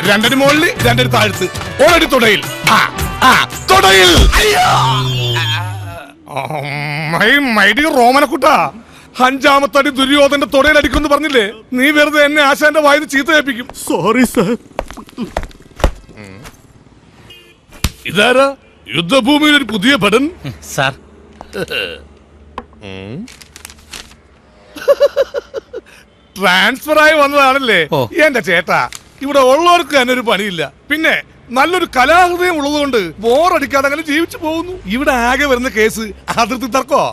രണ്ടടി മുകളിൽ രണ്ടടി താഴ്ത്ത് ഒരടി തുടയിൽ തുടയിൽ. റോമനക്കുട്ടാ, അഞ്ചാമത്തെ അടി ദുര്യോധന്റെ തുടയിൽ അടിക്കുമെന്ന് പറഞ്ഞില്ലേ? നീ വെറുതെ എന്നെ ആശാന്റെ വായിന്ന് ചീത്ത കേൾപ്പിക്കും. Sorry sir. ഇതാരാ യുദ്ധഭൂമിയിൽ ഒരു പുതിയ ഭടൻ? സാർ, ട്രാൻസ്ഫർ ആയി വന്നതാണല്ലേ? എന്റെ ചേട്ടാ, ഇവിടെ ഉള്ളവർക്ക് തന്നെ ഒരു പണിയില്ല. പിന്നെ നല്ലൊരു കലാഹൃദയം ഉള്ളതുകൊണ്ട് ബോറടിക്കാതെ അങ്ങനെ ജീവിച്ചു പോകുന്നു. ഇവിടെ ആകെ വരുന്ന കേസ് അതിർത്തി തർക്കോ.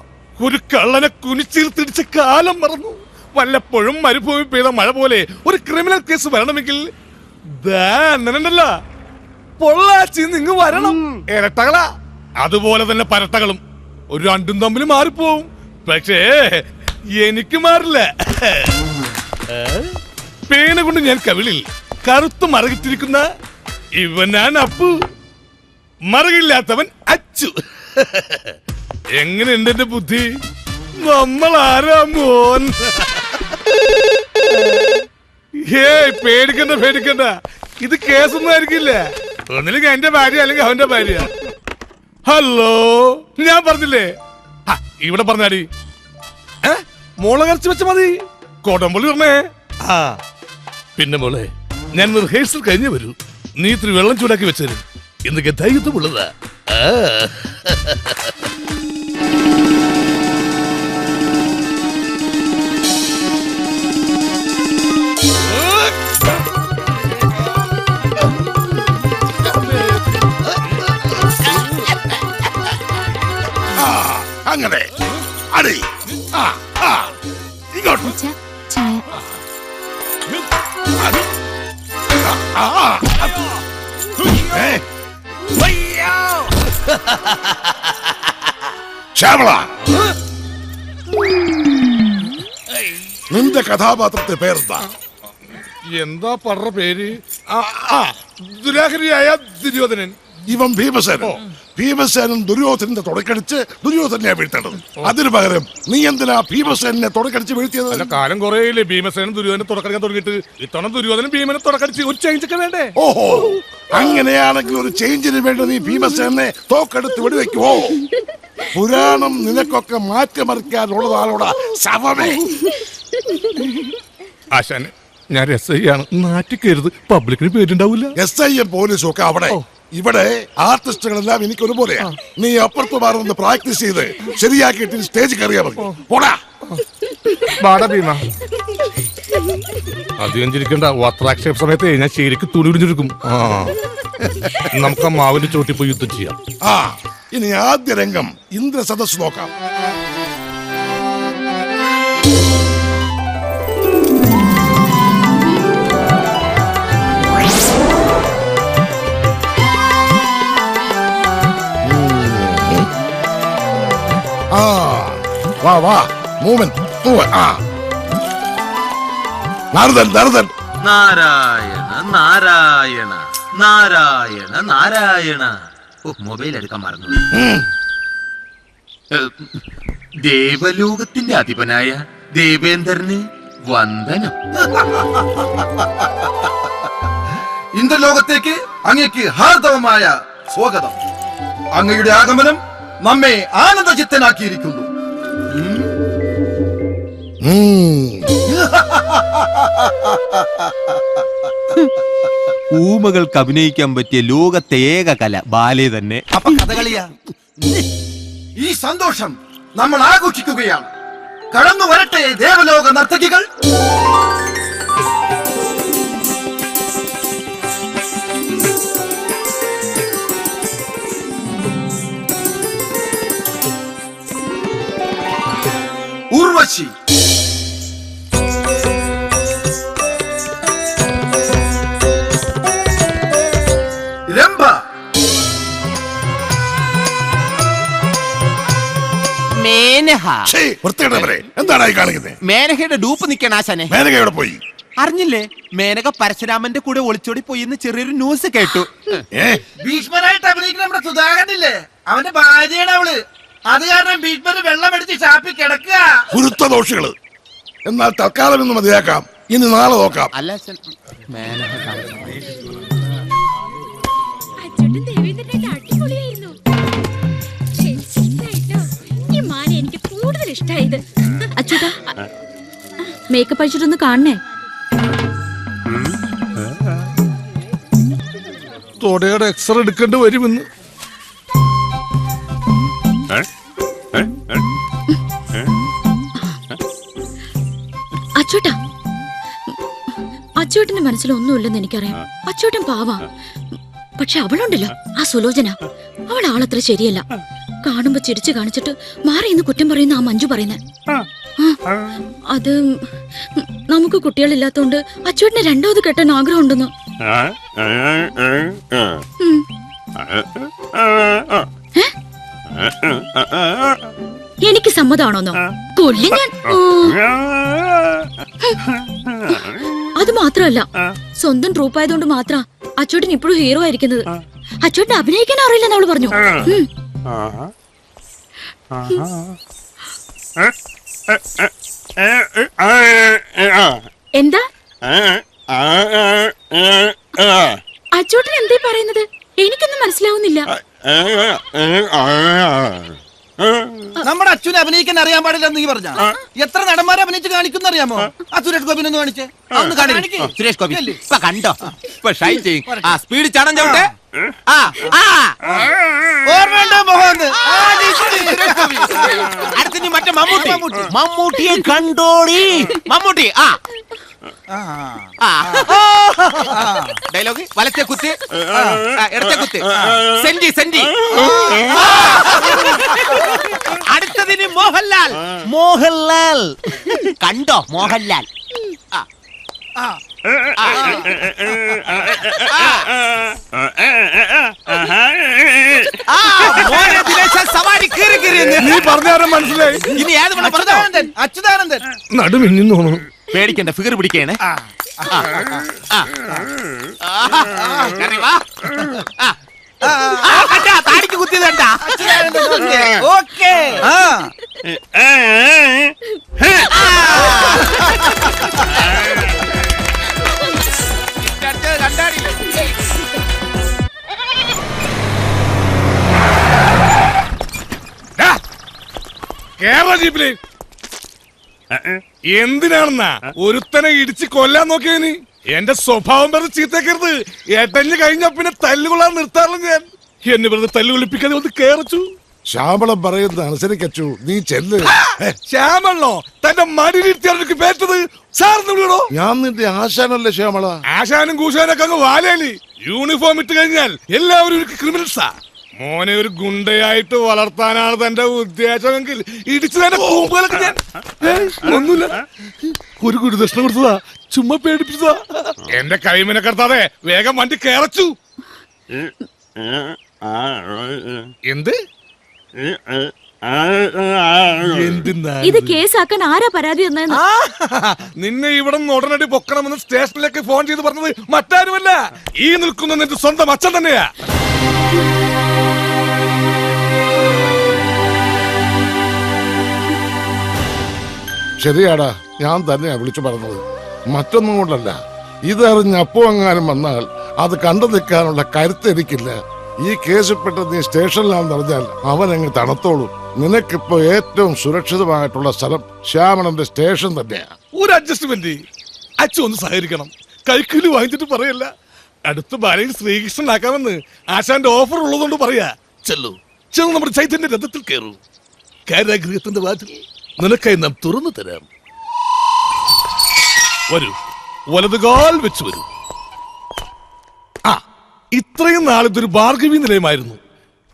ഒരു കള്ളനെ കുനിച്ചിൽ തിരിച്ച കാലം മറന്നു. വല്ലപ്പോഴും മരുഭൂമി പെയ്ത മഴ പോലെ ഒരു ക്രിമിനൽ കേസ് വരണമെങ്കിൽ ണ്ടല്ല പൊള്ളാച്ചി നിങ്ങ് വരണം. ഇരട്ടകളാ, അതുപോലെ തന്നെ പരട്ടകളും ഒരു രണ്ടും തമ്മിൽ മാറിപ്പോവും. പക്ഷേ എനിക്ക് മാറില്ല. പേന കൊണ്ട് ഞാൻ കവിളിൽ കറുത്ത് മറകിട്ടിരിക്കുന്ന ഇവനാണ് അപ്പു, മറകില്ലാത്തവൻ അച്ചു. എങ്ങനെയുണ്ട് എന്റെ ബുദ്ധി? നമ്മൾ ആരാ മോൻ? പേടിക്കണ്ട പേടിക്കണ്ട, ഇത് കേസൊന്നും ആയിരിക്കില്ല. ഒന്നില്ലെങ്കിൽ എന്റെ ഭാര്യ അല്ലെങ്കിൽ അവന്റെ ഭാര്യ. ഹലോ, ഞാൻ പറഞ്ഞില്ലേ? ഇവിടെ പറഞ്ഞാടി. മുളകരച്ച് വെച്ച മതി, കോടമ്പള്ളി പറഞ്ഞേ. പിന്നെ മോളെ, ഞാൻ റിഹേഴ്സൽ കഴിഞ്ഞേ വരൂ. നീ ഇത്തിരി വെള്ളം ചൂടാക്കി വെച്ചേരും. എന്നൊക്കെ ധൈര്യത്തുമുള്ളതാ. അങ്ങനെ അടി ഇങ്ങോട്ട്. നിന്റെ കഥാപാത്രത്തെ പേരെന്താ? എന്താ പറ പേര്? ദുരാഹരിയായ ദുര്യോധനൻ. ഇവൻ ഭീമസേനൻ. ഭീമസേനൻ ദുര്യോധനന്റെ തുടക്കടിച്ച് ദുര്യോധനെ വീഴ്ത്തേണ്ടത്. അതിനു പകരം നീ എന്തിനാ ഭീമസേനെ തുടക്കടിച്ച് വീഴ്ത്തിയത്? അല്ല, കാലം കുറേയില്ലേ ഭീമസേനൻ ദുര്യോധനെ തുടക്കടിക്കാൻ തുടങ്ങിയിട്ട്. ഇത്തവണ ദുര്യോധനൻ ഭീമനെ തുടക്കടിച്ച് ഒരു ചേഞ്ച് ഒക്കെ വേണ്ടേ? ഓഹോ, അങ്ങനെയാണെങ്കിൽ ഒരു ചേഞ്ചിന് വേണ്ടി നീ ഭീമസേനെ തോക്കെടുത്ത് വെടിവെക്കുവോ? പുരാണം നിനക്കൊക്കെ മാറ്റിമറിക്കാനുള്ളതാണോടാ ശവമേ? ആശാനെ, ഞാൻ SI ആണ്, നാറ്റിക്കരുത്. പബ്ലിക്കിന് പേരുണ്ടാവില്ല. SI പോലീസും ഒക്കെ അവിടെ. ഇവിടെ ആർട്ടിസ്റ്റുകളെല്ലാം എനിക്ക് ഒരുപോലെയാ. നീ അപ്പുറത്ത് മാറുന്ന പ്രാക്ടീസ് ചെയ്ത് ശരിയാക്കിയിട്ട് സ്റ്റേജ് കയറിയാ മതി. പോടാ. അധികം ചിരിക്കണ്ട. വസ്ത്രാക്ഷേപ സമയത്ത് ഞാൻ ശരിക്കും തുണി ഉടിഞ്ഞിരിക്കും. നമുക്ക് ആ മാവിന്റെ ചോട്ടി പോയി യുദ്ധം ചെയ്യാം. ഇനി ആദ്യ രംഗം ഇന്ദ്രസദസ് നോക്കാം. വാ വാ, മൂവ്മെന്റ്. നാരദൻ നാരദൻ. നാരായണ നാരായണ നാരായണ നാരായണ. മൊബൈൽ എടുക്കാൻ മറന്നു. ദേവലോകത്തിന്റെ അധിപനായ ദേവേന്ദ്രന് വന്ദനം. ഇന്ദ്രലോകത്തേക്ക് അങ്ങേക്ക് ഹാർദവമായ സ്വാഗതം. അങ്ങയുടെ ആഗമനം നമ്മെ ആനന്ദചിത്തനാക്കിയിരിക്കുന്നു. ഊമകൾക്ക് അഭിനയിക്കാൻ പറ്റിയ ലോകത്തെ ഏക കല ബാലെ തന്നെ. അപ്പൊ കഥകളിയാ. ഈ സന്തോഷം നമ്മൾ ആഘോഷിക്കുകയാണ്. കടന്നു വരട്ടെ ദേവലോക നർത്തകികൾ. ഉർവശി, രംഭ, മേനഹ. എന്താണ് കാണിക്കുന്നത്? മേനകയുടെ ഡൂപ്പ് നിൽക്കണ ആശാനെ. മേനക എവിടെ പോയി? അറിഞ്ഞില്ലേ? മേനക പരശുരാമന്റെ കൂടെ ഒളിച്ചോടി പോയി എന്ന് ചെറിയൊരു ന്യൂസ് കേട്ടു. ഭീഷ്മനായിട്ട് അഭിനയിക്കുന്ന നമ്മുടെ സുധാകരനില്ലേ, അവന്റെ ഭാര്യയാണ് അവള്. അത് കാരണം ബീച്ച്മേൽ വെള്ളം എടുത്ത് ഷാപ്പിൽ കിടക്കുക. കുരുത്ത ദോഷികള്. എന്നാൽ തൽക്കാലം ഇന്ന് മതിയാക്കാം, ഇനി നാളെ നോക്കാം. അല്ല അച്ഛനും ദേവേന്ദ്രനായിട്ട് അടിപൊളിയായിരുന്നു. ഇഷ്ടായിട്ടോ? ഈ മാല എനിക്ക് കൂടുതൽ ഇഷ്ടായത്. അച്ഛട്ടാ, മേക്കപ്പ് അടിച്ചിട്ടൊന്ന് കാണണേ. തൊടയുടെ എക്സ്റേ എടുക്കേണ്ടി വരുമെന്ന്. അച്ചോട്ടാ, അച്ചോട്ടന്റെ മനസ്സിലൊന്നുമില്ലെന്ന് എനിക്കറിയാം. അച്ചോട്ടൻ പാവാ. പക്ഷെ അവളുണ്ടല്ലോ, ആ സുലോചന, അവൾ ആളത്ര ശരിയല്ല. കാണുമ്പോ ചിരിച്ചു കാണിച്ചിട്ട് മാറിയെന്ന് കുറ്റം പറയുന്ന ആ മഞ്ജു പറയുന്നത്. അത് നമുക്ക് കുട്ടികളില്ലാത്തോണ്ട് അച്ചോട്ടിന് രണ്ടാമത് കെട്ടാൻ ആഗ്രഹം ഉണ്ടെന്ന്. എനിക്ക് സമ്മതാണോന്നോ? കൊല്ലി ഞാൻ. അത് മാത്രമല്ല, സ്വന്തം ട്രൂപ്പായതുകൊണ്ട് മാത്രം അച്ചോട്ടിന് ഇപ്പോഴും ഹീറോ ആയിരിക്കുന്നത്. അച്ചോട്ടിന് അഭിനയിക്കാൻ അറിയില്ലെന്ന് അവള് പറഞ്ഞു. എന്താ അച്ചോട്ടൻ എന്തേ പറയുന്നത്? എനിക്കൊന്നും മനസ്സിലാവുന്നില്ല. നമ്മുടെ അച്ഛനെ അഭിനയിക്കാൻ അറിയാൻ പാടില്ല നീ പറഞ്ഞ? എത്ര നടന്മാരെ അഭിനയിച്ച് കാണിക്കുന്ന അറിയാമോ? ആ സുരേഷ് ഗോപിനെ ഒന്ന് കാണിച്ചേ. സുരേഷ് ഗോപി ഇപ്പൊ കണ്ടോ? ഇപ്പൊ ഷൈൻ ചെയ്യും. ആ സ്പീഡ് ചടം ചവിട്ടെ. ഓർമ്മയുണ്ടോ മോഹൻ? അടുത്ത മറ്റേ മമ്മൂട്ടി. മമ്മൂട്ടിയെ കണ്ടോടി. മമ്മൂട്ടി. ഡയലോഗ് വലത്തെ കുത്ത്, ഇടത്തെ കുത്ത്. സെഞ്ചി സെഞ്ചി. അടുത്തതിന് മോഹൻലാൽ. മോഹൻലാൽ കണ്ടോ? മോഹൻലാൽ. സവാരി കീറി കീറി. നീ പറഞ്ഞാലും മനസ്സിലായി. ഇനി ഏത് വേണം പറഞ്ഞോ? അച്യുതാനന്ദൻ നടുമിന്നു തോന്നുന്നു. പേടിക്കണ്ട, ഫിഗർ പിടിക്കണേ. താടിക്ക് കുത്തിയതണ്ട. ഓക്കേ. കേരള ജീപ്പില് എന്തിനാണെന്നാ ഒരുത്തനെ ഇടിച്ച് കൊല്ലാൻ നോക്കിയ നീ? എന്റെ സ്വഭാവം വെറുതെ ചീത്തക്കരുത്. ഏട്ടഞ്ഞ് കഴിഞ്ഞ പിന്നെ തല്ലുകൊള്ളാൻ നിർത്താറില്ല ഞാൻ. എന്നെ വെറുതെ തല്ലുകൊള്ളിപ്പിക്കാതെ ഒന്ന് കേറച്ചു. ശ്യാമളം പറയുന്നത് അനുസരിക്കച്ചു, നീ ചെല്ല്. ശ്യാമളോ? തന്റെ മടിയിലിരുത്തിയാണ് പേറ്റത്. സാറിന് വിളിയണോ? ഞാൻ നിന്റെ ആശാനല്ലേ ശ്യാമള? ആശാനും കൂശാനൊക്കെ അങ്ങ് വാലേലി. യൂണിഫോം ഇട്ട് കഴിഞ്ഞാൽ എല്ലാവരും ക്രിമിനൽസാ. മോനെ ഒരു ഗുണ്ടയായിട്ട് വളർത്താനാണ് തന്റെ ഉദ്ദേശമെങ്കിൽ ഇടിച്ചു തന്നെ കൂമ്പുകളൊക്കെ ഞാൻ. ഒന്നുമില്ല, ഒരു ഗുരുദക്ഷിണ കൊടുത്തതാ, ചുമ്മാ പേടിപ്പിച്ചതാ. എന്റെ കൈമനെ കടത്താതെ വേഗം വണ്ടി കയറച്ചു. എന്ത്? ഇത് കേസാക്കാൻ ആരാ പരാതി തന്നെന്ന്? നിന്നെ ഇവിടെ നിന്ന് ഉടനടി പൊക്കണമെന്ന് സ്റ്റേഷനിലേക്ക് ഫോൺ ചെയ്ത് പറഞ്ഞത് മറ്റാരുമല്ല, ഈ നിൽക്കുന്ന നിന്റെ സ്വന്തം അച്ഛൻ തന്നെയാ. ശരിയാടാ, ഞാൻ തന്നെയാ വിളിച്ചു പറഞ്ഞത്. മറ്റൊന്നും കൊണ്ടല്ല, ഇതറിഞ്ഞ് അപ്പോ എങ്ങാനും വന്നാൽ അത് കണ്ടു നിൽക്കാനുള്ള കരുത്ത് എനിക്കില്ല. ഈ കേസിൽപ്പെട്ട നീ സ്റ്റേഷനിലാണെന്ന് അറിഞ്ഞാൽ അവൻ അങ്ങ് തണുത്തോളൂ. നിനക്കിപ്പോ ഏറ്റവും സുരക്ഷിതമായിട്ടുള്ള സ്ഥലം ശ്യാമളന്റെ സ്റ്റേഷൻ തന്നെയാ. ഒരു അഡ്ജസ്റ്റ്മെന്റ് അച്ഛൻ ഒന്ന് സഹകരിക്കണം. കൈക്കൂലി വാങ്ങിച്ചിട്ട് പറയല്ല. അടുത്ത ബാലയിൽ ശ്രീകൃഷ്ണനാക്കാമെന്ന് ആശാന്റെ ഓഫർ ഉള്ളതുകൊണ്ട് പറയാ. ചെല്ലു, ചെന്ന് നമ്മുടെ ചൈതന്യ രഥത്തിൽ കയറൂ. കാരാഗൃഹത്തിന്റെ വാതിൽ നിനക്കായി നാം തുറന്നു തരാം. വരൂ, വലതുകാൽ വെച്ച് വരൂ. ഇത്രയും നാൾ ഇതൊരു ഭാർഗവി നിലയമായിരുന്നു.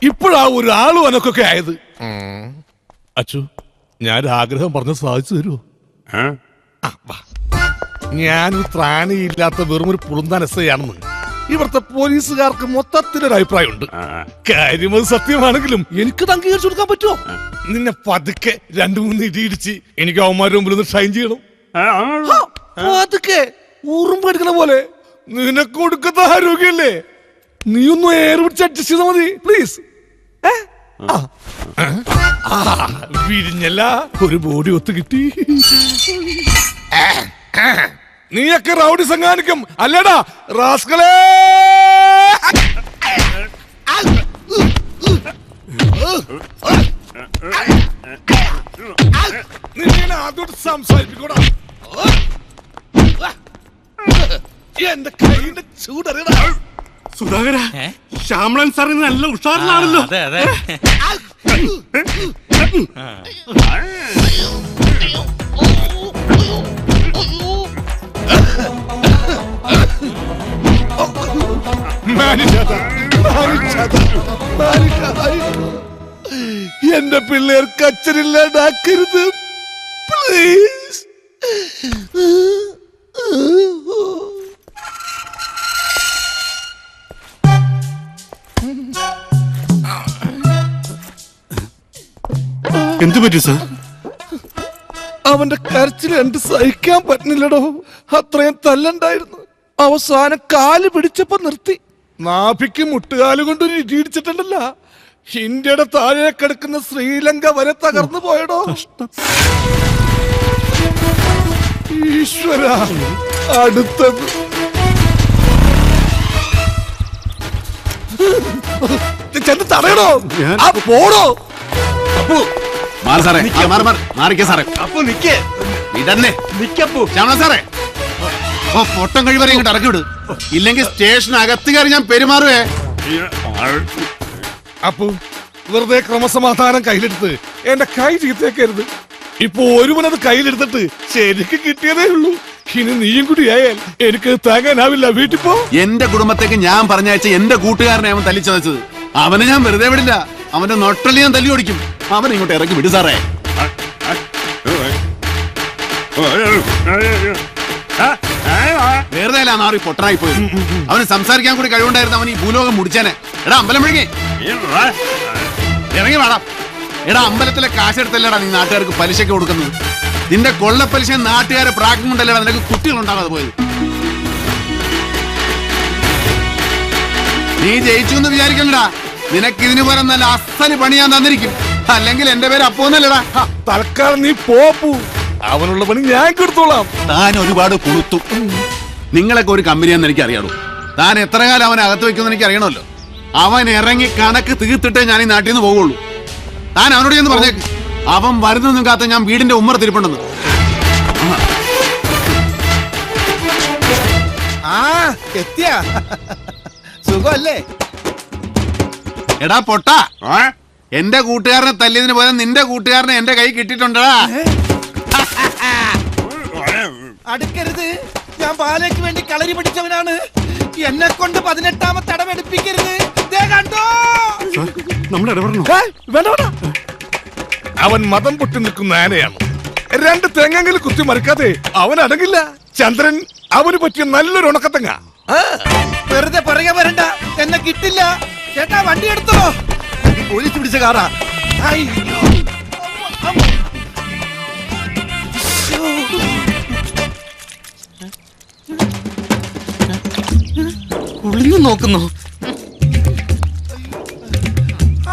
ഇപ്പോഴാ ഒരു ആളും അനക്കൊക്കെ ആയത്. അച്ചു, ഞാൻ ആഗ്രഹം പറഞ്ഞ് സാധിച്ചു തരുമോ? ഞാനൊരു ത്രാണിയില്ലാത്ത വെറും ഒരു പുളുന്താൻ എസ്ഐയാണെന്ന് ഇവിടുത്തെ പോലീസുകാർക്ക് മൊത്തത്തിലൊരു അഭിപ്രായമുണ്ട്. കാര്യം അത് സത്യമാണെങ്കിലും എനിക്ക് അംഗീകരിച്ചു കൊടുക്കാൻ പറ്റുമോ? നിന്നെ പതുക്കെ 2-3 ഇടിയിടിച്ച് എനിക്ക് അവന്മാരുടെ മുമ്പിൽ ഒന്ന് ഷൈൻ ചെയ്യണം. പതുക്കെ ഊറും പഠിക്കണ പോലെ. നിനക്ക് കൊടുക്കുന്ന ആരോഗ്യല്ലേ, നീ ഒന്ന് ഏറ് പിടിച്ച് അഡ്ജസ്റ്റ് ചെയ്താൽ മതി പ്ലീസ്. വിരിഞ്ഞല്ല ഒരു ബോഡി ഒത്തു കിട്ടി. നീയൊക്കെ റൗഡി സംഘാനിക്കും അല്ലടാ റാസ്കളേ. നിന്നെ അതോട്ട് സംസാരിപ്പിക്കൂടാ. എന്റെ കൈന്റെ ചൂടറിയടാ. സുധാകര, ശ്യാമളൻ സാറിന് നല്ല ഉഷാറിലാണല്ലോ. അതെ അതെ. എന്റെ പിള്ളേർക്ക് അച്ഛനില്ലാണ്ടാക്കരുത് പ്ലീസ്. എന്തു പറ്റി സാർ? അവന്റെ കരച്ചിൽ എന്ത് സഹിക്കാൻ പറ്റുന്നില്ലടോ. അത്രയും തല്ലുണ്ടായിരുന്നു. അവസാനം കാല് പിടിച്ചപ്പോ നിർത്തി. നാഭിക്ക് മുട്ടുകാല് കൊണ്ട് ഒരു ഇടിച്ചിട്ടുണ്ടല്ല. ഇന്ത്യയുടെ താഴെ കിടക്കുന്ന ശ്രീലങ്ക വരെ തകർന്നു പോയടോ. ഈശ്വര, അടുത്തത് ചെന്ന് തടയണോ? ആ പോടോ. മാറി സാറേ, മാറിക്കേ സാറേ. അപ്പൊ നിക്കേ ഇതന്നെ നിക്കപ്പോ. ശ്യാമളൻ സാറേ, പൊട്ടം കഴിവരെ ഇങ്ങോട്ട് ഇറക്കി വിട്. ഇല്ലെങ്കിൽ സ്റ്റേഷനകത്ത് കയറി ഞാൻ പെരുമാറുവേ. അപ്പു, വെറുതെ ക്രമസമാധാനം കയ്യിലെടുത്ത് എന്റെ കൈ ചീത്തേക്കരുത്. ഇപ്പൊ ഒരുവനത് കയ്യിലെടുത്തിട്ട് ശരിക്ക് കിട്ടിയതേ ഉള്ളൂ. ഇനി നീയും കൂടി ആയാൽ എനിക്ക് താങ്ങാനാവില്ല. വീട്ടിൽ പോ. എന്റെ കുടുംബത്തേക്ക് ഞാൻ പറഞ്ഞയച്ച എന്റെ കൂട്ടുകാരനെ അവൻ തല്ലിച്ചതച്ചത്. അവനെ ഞാൻ വെറുതെ വിടില്ല. അവന്റെ നൊട്ടല് ഞാൻ തല്ലി ഓടിക്കും. അവനെ ഇങ്ങോട്ട് ഇറക്കി വിട് സാറേ. വെറുതെ അല്ല നാറി പൊട്ടനായി പോയി. അവന് സംസാരിക്കാൻ കൂടി കഴിവുണ്ടായിരുന്നു. അവൻ ഈ ഭൂലോകം മുടിച്ചേനെ. എടാ അമ്പലം വിഴുങ്ങി ഇറങ്ങി വേണം. എടാ അമ്പലത്തിലെ കാശെടുത്തല്ലേടാ നീ നാട്ടുകാർക്ക് പലിശക്ക് കൊടുക്കുന്നത്. നിന്റെ കൊള്ളപ്പലിശ നാട്ടുകാരെ പ്രാഗ്യം കൊണ്ടല്ലേടാ നിനക്ക് കുട്ടികളുണ്ടാകാതെ പോയത്. നീ ജയിച്ചു എന്ന് വിചാരിക്കണ്ടടാ. നിനക്ക് ഇതിന് പോലെ നല്ല അസല് പണി ഞാൻ തന്നിരിക്കും. അല്ലെങ്കിൽ എന്റെ പേര് അപ്പോന്നല്ലടാ. തൽക്കാലം നീ പോപ്പു. അവനുള്ള പണി ഞാൻ കൊടുത്തോളാം. താൻ ഒരുപാട് കൊടുത്തു. നിങ്ങളൊക്കെ ഒരു കമ്പനിയാന്ന് എനിക്ക് അറിയാളൂ. താൻ എത്ര കാലം അവനെ അകത്ത് വെക്കുമെന്ന് എനിക്ക് അറിയണമല്ലോ. അവൻ ഇറങ്ങി കണക്ക് തീർത്തിട്ടേ ഞാൻ ഈ നാട്ടിൽ നിന്ന് പോകുള്ളൂ. താൻ അവനോട് ചെന്ന് പറഞ്ഞേക്ക്. അവൻ വരുന്നൊന്നും കാത്ത ഞാൻ വീടിന്റെ ഉമ്മറ തിരിപ്പുണ്ടെന്ന്. ആ എത്തിയാ സുഖല്ലേ? എടാ പൊട്ടാ, എന്റെ കൂട്ടുകാരനെ തല്ലിയതിന് പോലെ നിന്റെ കൂട്ടുകാരനെ എന്റെ കൈ കിട്ടിയിട്ടുണ്ടടാ. അടുക്കരുത്. ഞാൻ പാലയ്ക്ക് വേണ്ടി കളരി പിടിച്ചവനാണ്. എന്നെ കൊണ്ട് 18ാമത്തെ അടവെടുപ്പിക്കരുത്. ദേ കണ്ടോ? നമ്മൾ ഇടപെടണോ? വേണ്ട വേണ്ട. അവൻ മതം പൊട്ടി നിൽക്കുന്ന ആനയാണ്. 2 തെങ്ങെങ്കിലും കുത്തി മറിക്കാതെ അവൻ അടങ്ങില്ല. ചന്ദ്രൻ അവന് പറ്റിയ നല്ലൊരു ഉണക്കത്തങ്ങ. വെറുതെ പറയാ വരണ്ട. എന്നെ കിട്ടില്ല. ചേട്ടാ വണ്ടി എടുത്തോ. പോലീസ് പിടിച്ച കാറാ. അയ്യോ. ഒളിഞ്ഞു നോക്കുന്നു.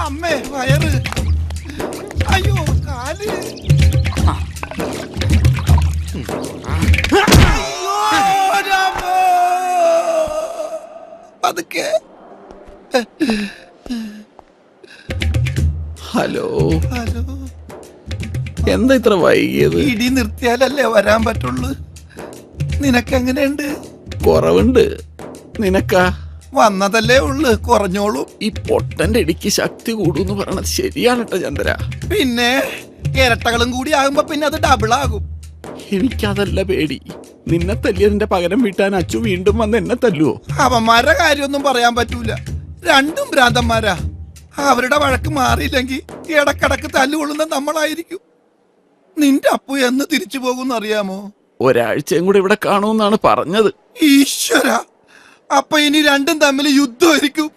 അമ്മേ വയറ്. അയ്യോ കാല്. അയ്യോ രാമോ. പതുക്കെ. Hello, hello. എന്താ ഇത്ര വൈകിയത്? ഇടി നിർത്തിയാലല്ലേ വരാൻ പറ്റുള്ളൂ. നിനക്കെങ്ങനെയുണ്ട്? കുറവുണ്ട്. നിനക്കാ? വന്നതല്ലേ ഉള്ളു, കുറഞ്ഞോളൂ. ഈ പൊട്ടന്റെ ഇടിക്ക് ശക്തി കൂടൂന്ന് പറയണത് ശരിയാണ് കേട്ടോ ചന്ദ്ര. പിന്നെ ഇരട്ടകളും കൂടി ആകുമ്പോ പിന്നെ അത് ഡബിൾ ആകും. എനിക്കതല്ല പേടി. നിന്നെ തല്ലിയതിന്റെ പകരം വീട്ടാൻ അച്ചു വീണ്ടും വന്ന് എന്നെ തല്ലുവോ? അവന്മാരുടെ കാര്യമൊന്നും പറയാൻ പറ്റൂല. രണ്ടും ഭ്രാന്തന്മാരാ. അവരുടെ വഴക്ക് മാറിയില്ലെങ്കിൽ ഇടക്കിടക്ക് തല്ലുകൊള്ളുന്ന നമ്മളായിരിക്കും. നിന്റെ അപ്പു എന്ന് തിരിച്ചു പോകുമെന്ന് അറിയാമോ? ഒരാഴ്ചയും കൂടെ ഇവിടെ കാണുമെന്നാണ് പറഞ്ഞത്. ഈശ്വര, അപ്പൊ ഇനി രണ്ടും തമ്മിൽ യുദ്ധമായിരിക്കും.